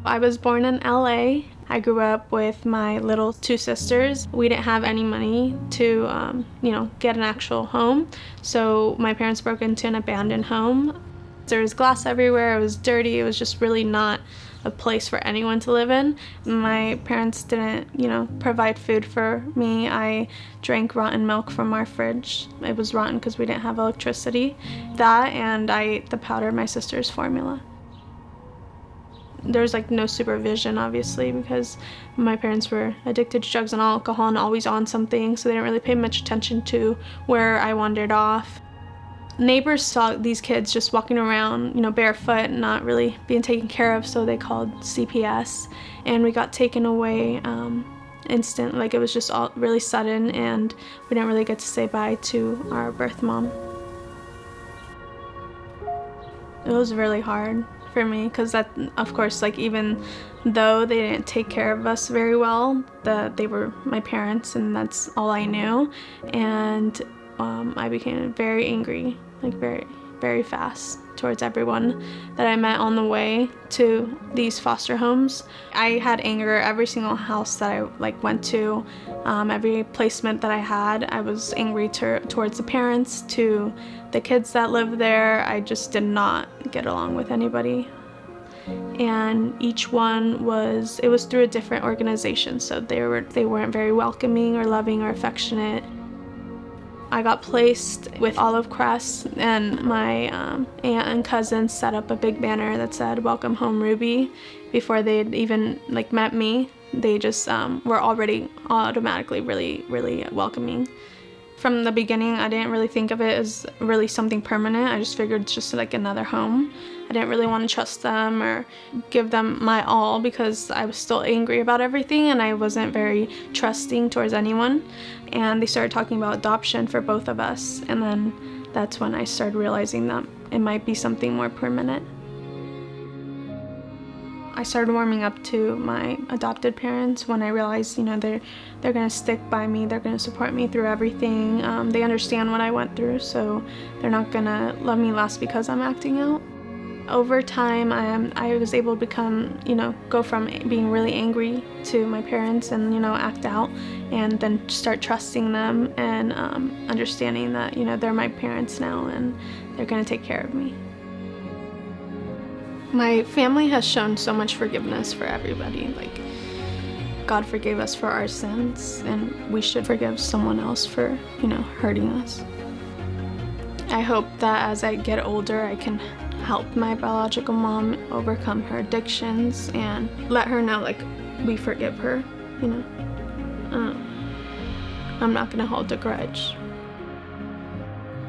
I was born in LA. I grew up with my little two sisters. We didn't have any money to, get an actual home. So my parents broke into an abandoned home. There was glass everywhere. It was dirty. It was just really not a place for anyone to live in. My parents didn't, provide food for me. I drank rotten milk from our fridge. It was rotten because we didn't have electricity. That, and I ate the powder in my sister's formula. There's no supervision, obviously, because my parents were addicted to drugs and alcohol and always on something, so they didn't really pay much attention to where I wandered off. Neighbors saw these kids just walking around, barefoot and not really being taken care of, so they called CPS, and we got taken away instant. It was just all really sudden, and we didn't really get to say bye to our birth mom. It was really hard for me because that, of course, even though they didn't take care of us very well, they were my parents and that's all I knew. And I became very angry, very, very fast towards everyone that I met on the way to these foster homes. I had anger every single house that I went to, every placement that I had. I was angry towards the parents, to the kids that lived there. I just did not get along with anybody. And each one was through a different organization, so they weren't very welcoming or loving or affectionate. I got placed with Olive Crest, and my aunt and cousin set up a big banner that said "Welcome Home, Ruby." Before they'd even met me, they just were already automatically really, really welcoming. From the beginning, I didn't really think of it as really something permanent. I just figured it's just another home. I didn't really want to trust them or give them my all because I was still angry about everything and I wasn't very trusting towards anyone. And they started talking about adoption for both of us, and then that's when I started realizing that it might be something more permanent. I started warming up to my adopted parents when I realized, they're gonna stick by me, they're gonna support me through everything. They understand what I went through, so they're not gonna love me less because I'm acting out. Over time, I was able to become, go from being really angry to my parents and, act out, and then start trusting them and understanding that, they're my parents now and they're gonna take care of me. My family has shown so much forgiveness for everybody. God forgave us for our sins, and we should forgive someone else for, hurting us. I hope that as I get older, I can help my biological mom overcome her addictions and let her know, we forgive her, I'm not gonna hold a grudge.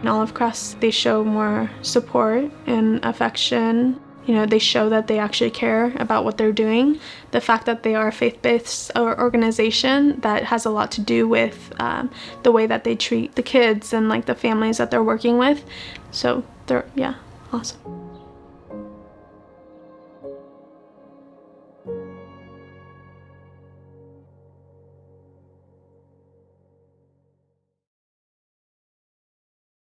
In Olive Crest, they show more support and affection. They show that they actually care about what they're doing. The fact that they are a faith-based organization, that has a lot to do with the way that they treat the kids and the families that they're working with. So they're, awesome.